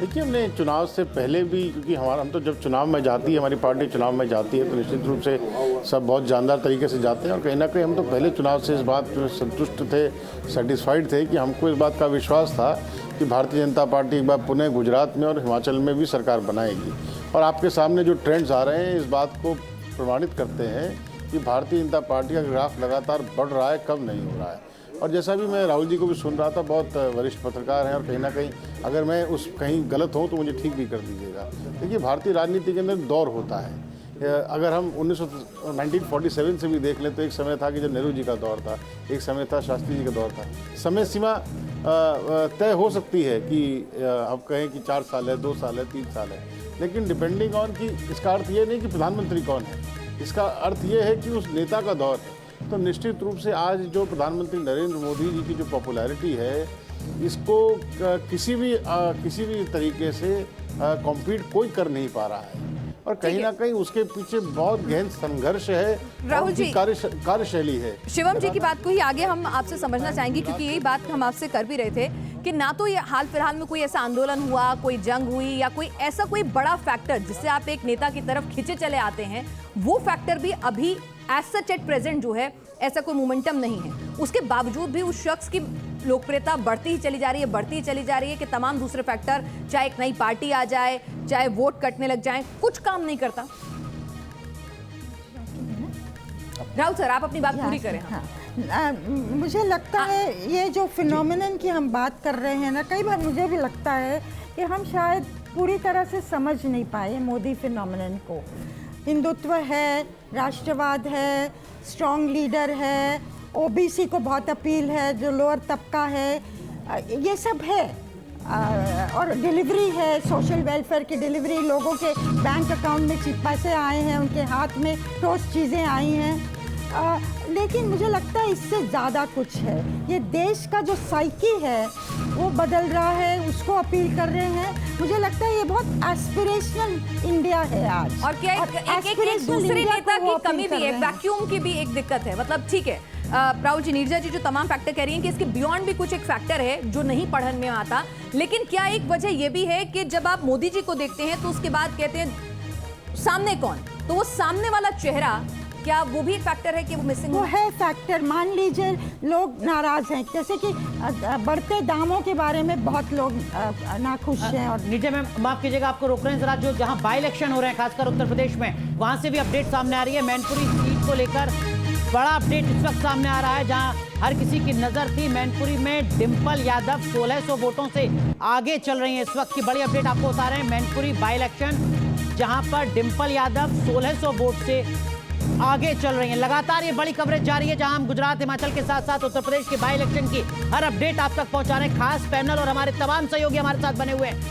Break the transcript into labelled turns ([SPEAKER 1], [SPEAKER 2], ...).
[SPEAKER 1] देखिए, हमने चुनाव से पहले भी, क्योंकि हम तो जब चुनाव में जाती है, हमारी पार्टी चुनाव में जाती है, तो निश्चित रूप से सब बहुत जानदार तरीके से जाते हैं। और कहीं ना कहीं हम तो पहले चुनाव से इस बात पर संतुष्ट थे, सेटिस्फाइड थे कि हमको इस बात का विश्वास था कि भारतीय जनता पार्टी एक बार पुनः गुजरात में और हिमाचल में भी सरकार बनाएगी। और आपके सामने जो ट्रेंड्स आ रहे हैं इस बात को प्रमाणित करते हैं कि भारतीय जनता पार्टी का ग्राफ लगातार बढ़ रहा है, कम नहीं हो रहा है। और जैसा भी मैं राहुल जी को भी सुन रहा था, बहुत वरिष्ठ पत्रकार हैं और कहीं ना कहीं अगर मैं कहीं गलत हूँ तो मुझे ठीक भी कर दीजिएगा। देखिए, भारतीय राजनीति के अंदर दौर होता है। अगर हम 1947 से भी देख लें तो एक समय था कि जब नेहरू जी का दौर था, एक समय था शास्त्री जी का दौर था। समय सीमा तय हो सकती है कि आप कहें कि 4 साल है, 2 साल है, 3 साल है, लेकिन डिपेंडिंग ऑन कि इसका अर्थ ये नहीं कि प्रधानमंत्री कौन है, इसका अर्थ ये है कि उस नेता का दौर है। तो निश्चित रूप से आज जो प्रधानमंत्री नरेंद्र मोदी जी की जो पॉपुलैरिटी है, इसको किसी भी तरीके से कॉम्पीट कोई कर नहीं पा रहा है। और कहीं ना कहीं उसके पीछे बहुत गहन संघर्ष है,
[SPEAKER 2] राहुल जी
[SPEAKER 1] कार्यशैली है।
[SPEAKER 2] शिवम जी की बात को ही आगे हम आपसे समझना चाहेंगे, क्योंकि यही बात हम आपसे कर भी रहे थे कि ना तो ये हाल फिलहाल में कोई ऐसा आंदोलन हुआ, कोई जंग हुई या कोई ऐसा कोई बड़ा फैक्टर जिससे आप एक नेता की तरफ खींचे चले आते हैं, वो फैक्टर भी अभी एज सच एट प्रेजेंट जो है ऐसा कोई मोमेंटम नहीं है। उसके बावजूद भी उस शख्स की लोकप्रियता बढ़ती ही चली जा रही है कि तमाम दूसरे फैक्टर, चाहे एक नई पार्टी आ जाए, चाहे वोट कटने लग जाए, कुछ काम नहीं करता। राहुल सर, आप अपनी बात पूरी करें।
[SPEAKER 3] हाँ, मुझे लगता है ये जो फिनोमिनन की हम बात कर रहे हैं ना, कई बार मुझे भी लगता है कि हम शायद पूरी तरह से समझ नहीं पाए मोदी फिनोमिनन को। हिंदुत्व है, राष्ट्रवाद है, स्ट्रॉन्ग लीडर है, ओबीसी को बहुत अपील है, जो लोअर तबका है, ये सब है। और डिलीवरी है, सोशल वेलफेयर की डिलीवरी, लोगों के बैंक अकाउंट में पैसे आए हैं, उनके हाथ में ठोस चीज़ें आई हैं। लेकिन मुझे लगता है इससे ज़्यादा कुछ है। ये देश का जो साइकी है वो बदल रहा है, उसको अपील कर रहे हैं। मुझे लगता है ये बहुत एस्पिरेशनल इंडिया है आज।
[SPEAKER 2] और क्या एक दूसरे नेता की कमी भी है, वैक्यूम की भी एक दिक्कत है। मतलब ठीक है, राहुल जी, नीरजा जी जो तमाम फैक्टर कह रही हैं कि इसके बियॉन्ड भी कुछ एक फैक्टर है जो नहीं पढ़न में आता, लेकिन क्या एक वजह ये भी है कि जब आप मोदी जी को देखते हैं तो उसके बाद कहते हैं सामने कौन, तो वो सामने वाला चेहरा, क्या वो भी एक फैक्टर है कि वो मिसिंग
[SPEAKER 3] वो है फैक्टर। मान लीजिए लोग नाराज हैं, जैसे कि बढ़ते दामों के बारे में बहुत लोग नाखुश हैं। और
[SPEAKER 4] नीचे में माफ कीजिएगा, आपको रोक रहे हैं जरा। जो जहां बाई इलेक्शन हो रहे हैं खासकर उत्तर प्रदेश में, वहां से भी अपडेट सामने आ रही है। मैनपुरी सीट को लेकर बड़ा अपडेट इस वक्त सामने आ रहा है, जहां हर किसी की नजर थी मैनपुरी में डिंपल यादव 1600 वोटों से आगे चल रही है। इस वक्त की बड़ी अपडेट आपको बता रहे हैं, मैनपुरी बाई इलेक्शन जहां पर डिंपल यादव 1600 वोट से आगे चल रही हैं। लगातार ये बड़ी कवरेज जारी है, जहां हम गुजरात, हिमाचल के साथ साथ उत्तर प्रदेश के बाई इलेक्शन की हर अपडेट आप तक पहुंचा रहे हैं। खास पैनल और हमारे तमाम सहयोगी हमारे साथ बने हुए हैं।